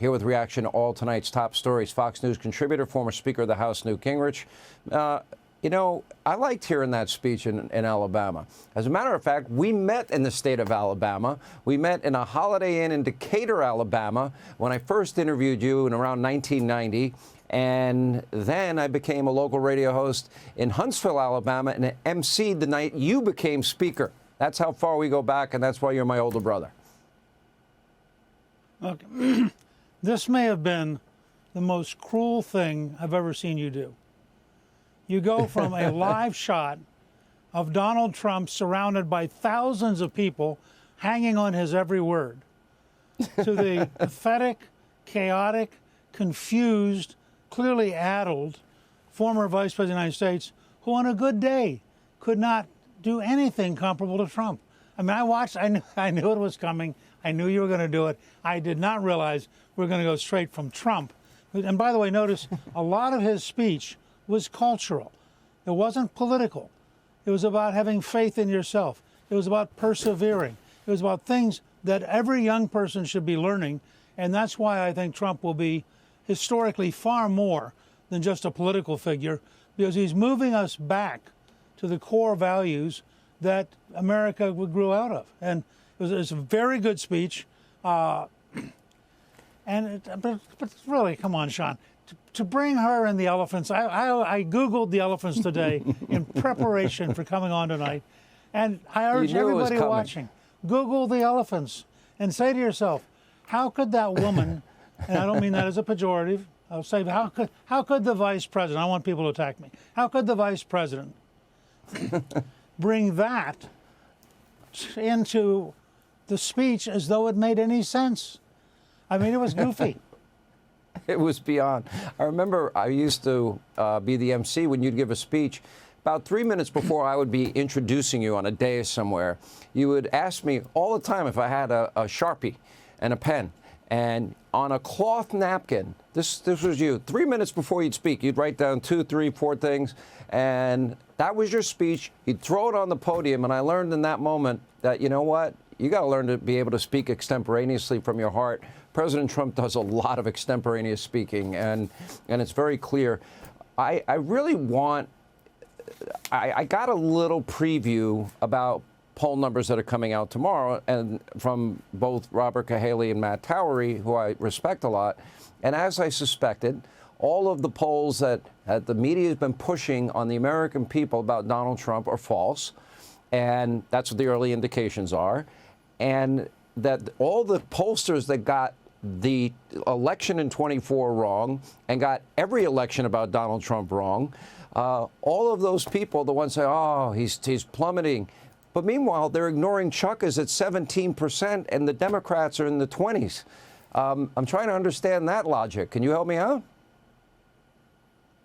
here with reaction to all tonight's top stories. Fox News contributor, former Speaker of the House, Newt Gingrich. You know, I liked hearing that speech in Alabama. As a matter of fact, we met in the state of Alabama. We met in a Holiday Inn in Decatur, Alabama, when I first interviewed you in around 1990. And then I became a local radio host in Huntsville, Alabama, and emceed the night you became Speaker. That's how far we go back, and that's why you're my older brother. Look, this may have been the most cruel thing I've ever seen you do. You go from a live shot of Donald Trump surrounded by thousands of people hanging on his every word to the pathetic, chaotic, confused, clearly addled former Vice President of the United States who on a good day could not do anything comparable to Trump. I mean, I watched, I knew it was coming. I knew you were going to do it. I did not realize we were going to go straight from Trump. And by the way, notice a lot of his speech was cultural. It wasn't political. It was about having faith in yourself. It was about persevering. It was about things that every young person should be learning. And that's why I think Trump will be historically far more than just a political figure, because he's moving us back to the core values that America grew out of. And it was a very good speech. But really, come on, Sean. To bring her and the elephants, I Googled the elephants today in preparation for coming on tonight. And I urge everybody watching, Google the elephants and say to yourself, how could that woman, and I don't mean that as a pejorative, I'll say, how could the vice president, I want people to attack me, how could the vice president bring that into the speech as though it made any sense? I mean, it was goofy. It was beyond. I remember I used to be the MC when you'd give a speech. About 3 minutes before I would be introducing you on a dais somewhere, you would ask me all the time if I had a Sharpie and a pen. And on a cloth napkin, this was you, 3 minutes before you'd speak, you'd write down 2, 3, 4 things, and that was your speech. You'd throw it on the podium, and I learned in that moment that, you know what, you got to learn to be able to speak extemporaneously from your heart. President Trump does a lot of extemporaneous speaking, and it's very clear. I really want, I got a little preview about poll numbers that are coming out tomorrow, and from both Robert Cahaly and Matt Towery, who I respect a lot. And as I suspected, all of the polls that the media has been pushing on the American people about Donald Trump are false, and that's what the early indications are. And that all the pollsters that got the election in 24 wrong and got every election about Donald Trump wrong, all of those people, the ones say, oh, he's plummeting. But meanwhile, they're ignoring Chuck is at 17% and the Democrats are in the 20s. I'm trying to understand that logic. Can you help me out?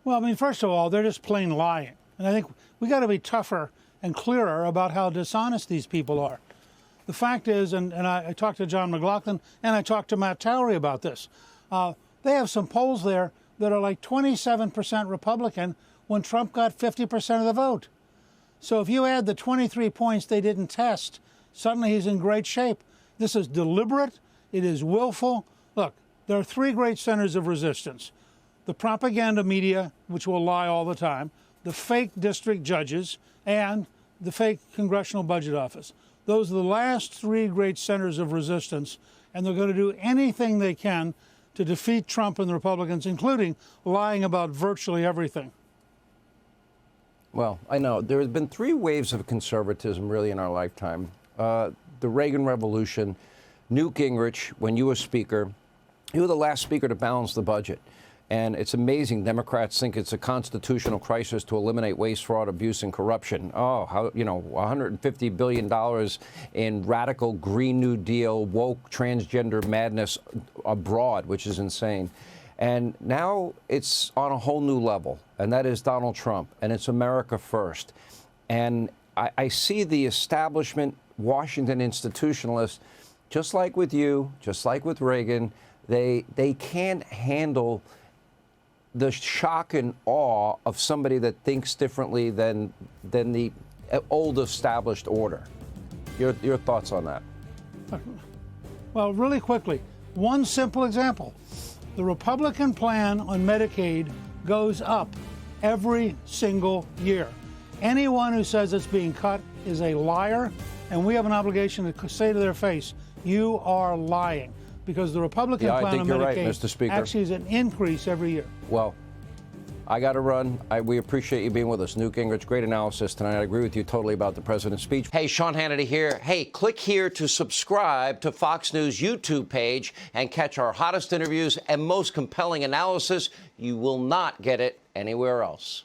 Well, I mean, first of all, they're just plain lying. And I think we got to be tougher and clearer about how dishonest these people are. The fact is, and I talked to John McLaughlin and I talked to Matt Towery about this, they have some polls there that are like 27% Republican when Trump got 50% of the vote. So if you add the 23 points they didn't test, suddenly he's in great shape. This is deliberate. It is willful. Look, there are 3 great centers of resistance. The propaganda media, which will lie all the time, the fake district judges, and the fake Congressional Budget Office. Those are the last 3 great centers of resistance, and they're going to do anything they can to defeat Trump and the Republicans, including lying about virtually everything. Well, I know there have been 3 waves of conservatism really in our lifetime. The Reagan Revolution, Newt Gingrich, when you were Speaker, you were the last Speaker to balance the budget. And it's amazing. Democrats think it's a constitutional crisis to eliminate waste, fraud, abuse, and corruption. Oh, how, you know, $150 billion in radical Green New Deal, woke transgender madness abroad, which is insane. And now it's on a whole new level, and that is Donald Trump, and it's America first. And I see the establishment, Washington institutionalists, just like with you, just like with Reagan, they can't handle the shock and awe of somebody that thinks differently than the old established order. Your thoughts on that? Well, really quickly, One simple example. The Republican plan on Medicaid goes up every single year. Anyone who says it's being cut is a liar, and we have an obligation to say to their face, you are lying, because the Republican plan on Medicaid right, Mr. Speaker. actually is an increase every year. Well, I got to run. We appreciate you being with us. Newt Gingrich, great analysis tonight. I agree with you totally about the president's speech. Hey, Sean Hannity here. Hey, click here to subscribe to Fox News YouTube page and catch our hottest interviews and most compelling analysis. You will not get it anywhere else.